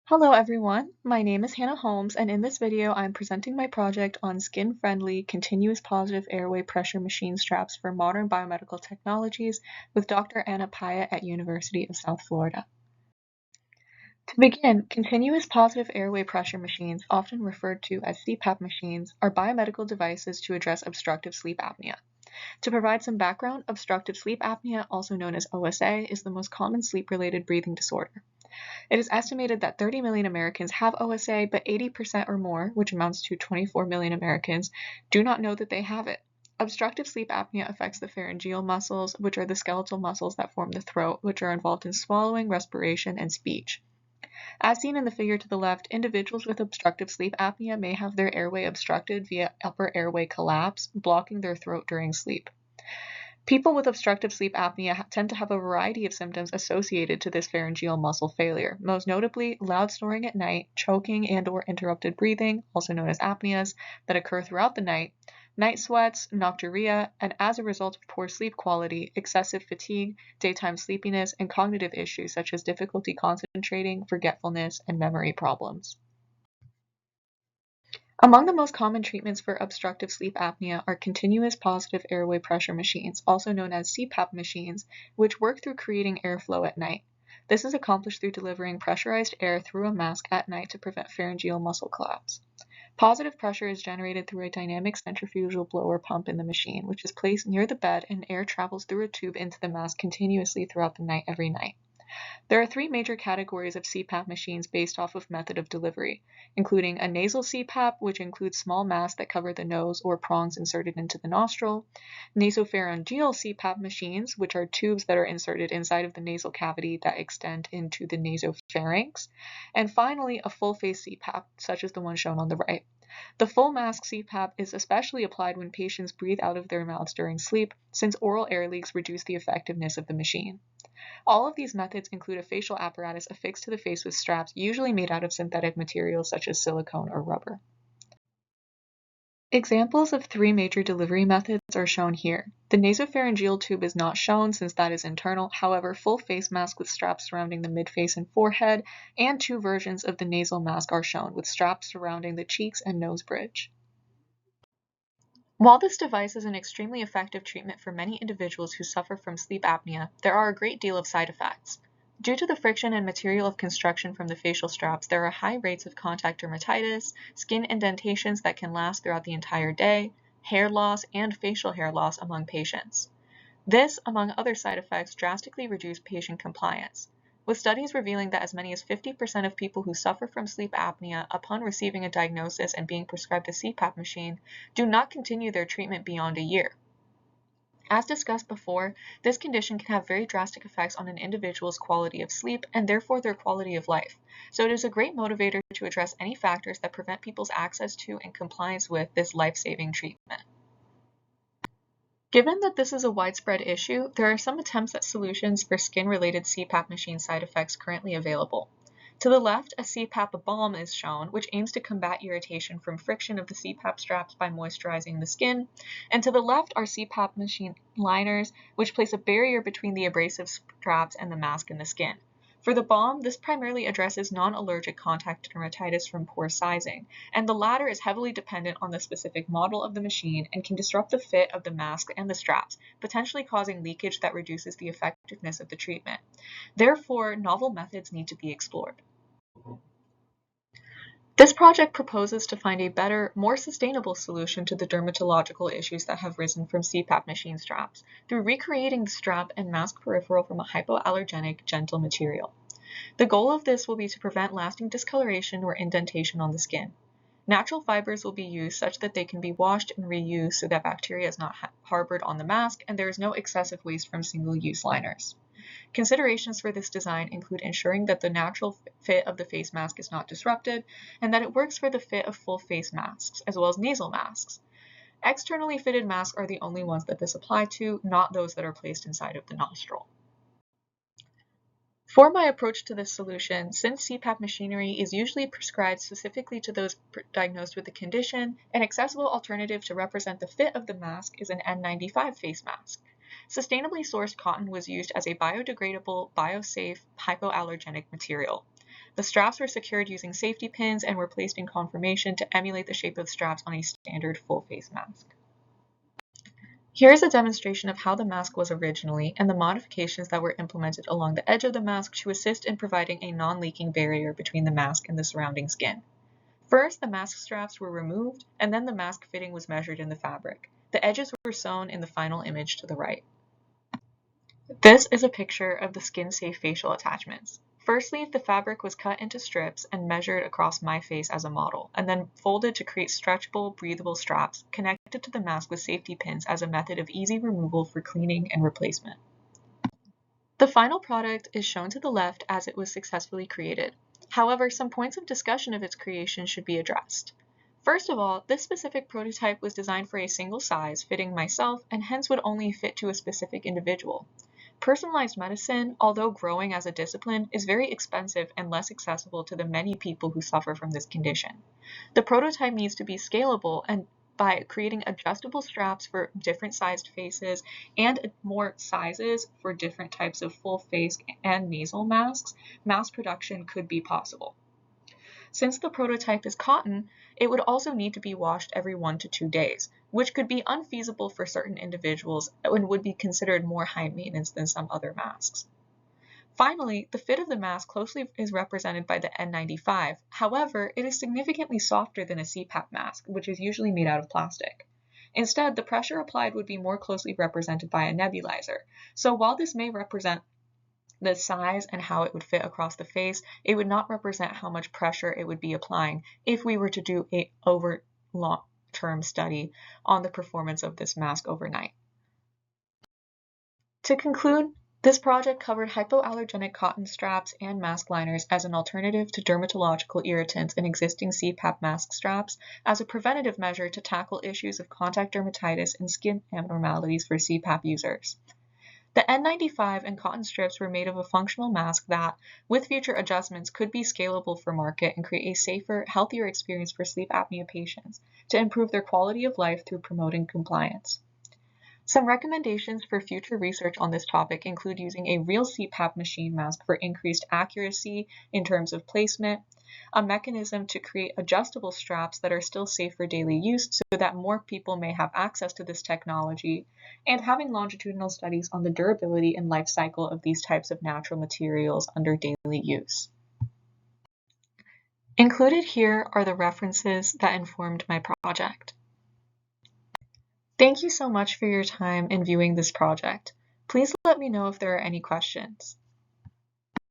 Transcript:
Hello everyone, my name is Hanna Holmes, and in this video I'm presenting my project on skin-friendly continuous positive airway pressure machine straps for Modern Biomedical Technologies with Dr. Anna Pyatt at University of South Florida. To begin, continuous positive airway pressure machines, often referred to as CPAP machines, are biomedical devices to address obstructive sleep apnea. To provide some background, obstructive sleep apnea, also known as OSA, is the most common sleep-related breathing disorder. It is estimated that 30 million Americans have OSA, but 80% or more, which amounts to 24 million Americans, do not know that they have it. Obstructive sleep apnea affects the pharyngeal muscles, which are the skeletal muscles that form the throat, which are involved in swallowing, respiration, and speech. As seen in the figure to the left, individuals with obstructive sleep apnea may have their airway obstructed via upper airway collapse, blocking their throat during sleep. People with obstructive sleep apnea tend to have a variety of symptoms associated to this pharyngeal muscle failure, most notably loud snoring at night, choking and/or interrupted breathing, also known as apneas, that occur throughout the night sweats, nocturia, and as a result of poor sleep quality, excessive fatigue, daytime sleepiness, and cognitive issues such as difficulty concentrating, forgetfulness, and memory problems. Among the most common treatments for obstructive sleep apnea are continuous positive airway pressure machines, also known as CPAP machines, which work through creating airflow at night. This is accomplished through delivering pressurized air through a mask at night to prevent pharyngeal muscle collapse. Positive pressure is generated through a dynamic centrifugal blower pump in the machine, which is placed near the bed, and air travels through a tube into the mask continuously throughout the night every night. There are three major categories of CPAP machines based off of method of delivery, including a nasal CPAP, which includes small masks that cover the nose or prongs inserted into the nostril, nasopharyngeal CPAP machines, which are tubes that are inserted inside of the nasal cavity that extend into the nasopharynx, and finally a full-face CPAP, such as the one shown on the right. The full mask CPAP is especially applied when patients breathe out of their mouths during sleep, since oral air leaks reduce the effectiveness of the machine. All of these methods include a facial apparatus affixed to the face with straps, usually made out of synthetic materials such as silicone or rubber. Examples of three major delivery methods are shown here. The nasopharyngeal tube is not shown since that is internal. However, full face mask with straps surrounding the midface and forehead, and two versions of the nasal mask are shown with straps surrounding the cheeks and nose bridge. While this device is an extremely effective treatment for many individuals who suffer from sleep apnea, there are a great deal of side effects. Due to the friction and material of construction from the facial straps, there are high rates of contact dermatitis, skin indentations that can last throughout the entire day, hair loss, and facial hair loss among patients. This, among other side effects, drastically reduce patient compliance, with studies revealing that as many as 50% of people who suffer from sleep apnea upon receiving a diagnosis and being prescribed a CPAP machine do not continue their treatment beyond a year. As discussed before, this condition can have very drastic effects on an individual's quality of sleep and therefore their quality of life, so it is a great motivator to address any factors that prevent people's access to and compliance with this life-saving treatment. Given that this is a widespread issue, there are some attempts at solutions for skin-related CPAP machine side effects currently available. To the left, a CPAP balm is shown, which aims to combat irritation from friction of the CPAP straps by moisturizing the skin, and to the left are CPAP machine liners, which place a barrier between the abrasive straps and the mask in the skin. For the balm, this primarily addresses non-allergic contact dermatitis from poor sizing, and the latter is heavily dependent on the specific model of the machine and can disrupt the fit of the mask and the straps, potentially causing leakage that reduces the effectiveness of the treatment. Therefore, novel methods need to be explored. This project proposes to find a better, more sustainable solution to the dermatological issues that have risen from CPAP machine straps through recreating the strap and mask peripheral from a hypoallergenic, gentle material. The goal of this will be to prevent lasting discoloration or indentation on the skin. Natural fibers will be used such that they can be washed and reused so that bacteria is not harbored on the mask and there is no excessive waste from single-use liners. Considerations for this design include ensuring that the natural fit of the face mask is not disrupted and that it works for the fit of full face masks, as well as nasal masks. Externally fitted masks are the only ones that this applies to, not those that are placed inside of the nostril. For my approach to this solution, since CPAP machinery is usually prescribed specifically to those diagnosed with the condition, an accessible alternative to represent the fit of the mask is an N95 face mask. Sustainably sourced cotton was used as a biodegradable, biosafe, hypoallergenic material. The straps were secured using safety pins and were placed in conformation to emulate the shape of straps on a standard full-face mask. Here is a demonstration of how the mask was originally and the modifications that were implemented along the edge of the mask to assist in providing a non-leaking barrier between the mask and the surrounding skin. First, the mask straps were removed, and then the mask fitting was measured in the fabric. The edges were sewn in the final image to the right. This is a picture of the skin-safe facial attachments. Firstly, the fabric was cut into strips and measured across my face as a model, and then folded to create stretchable, breathable straps connected to the mask with safety pins as a method of easy removal for cleaning and replacement. The final product is shown to the left as it was successfully created. However, some points of discussion of its creation should be addressed. First of all, this specific prototype was designed for a single size, fitting myself, and hence would only fit to a specific individual. Personalized medicine, although growing as a discipline, is very expensive and less accessible to the many people who suffer from this condition. The prototype needs to be scalable, and by creating adjustable straps for different sized faces and more sizes for different types of full face and nasal masks, mass production could be possible. Since the prototype is cotton, it would also need to be washed every 1 to 2 days, which could be unfeasible for certain individuals and would be considered more high maintenance than some other masks. Finally, the fit of the mask closely is represented by the N95. However, it is significantly softer than a CPAP mask, which is usually made out of plastic. Instead, the pressure applied would be more closely represented by a nebulizer. So while this may represent the size and how it would fit across the face, it would not represent how much pressure it would be applying if we were to do a long-term study on the performance of this mask overnight. To conclude, this project covered hypoallergenic cotton straps and mask liners as an alternative to dermatological irritants in existing CPAP mask straps as a preventative measure to tackle issues of contact dermatitis and skin abnormalities for CPAP users. The N95 and cotton strips were made of a functional mask that, with future adjustments, could be scalable for market and create a safer, healthier experience for sleep apnea patients to improve their quality of life through promoting compliance. Some recommendations for future research on this topic include using a real CPAP machine mask for increased accuracy in terms of placement, a mechanism to create adjustable straps that are still safe for daily use so that more people may have access to this technology, and having longitudinal studies on the durability and life cycle of these types of natural materials under daily use. Included here are the references that informed my project. Thank you so much for your time in viewing this project. Please let me know if there are any questions.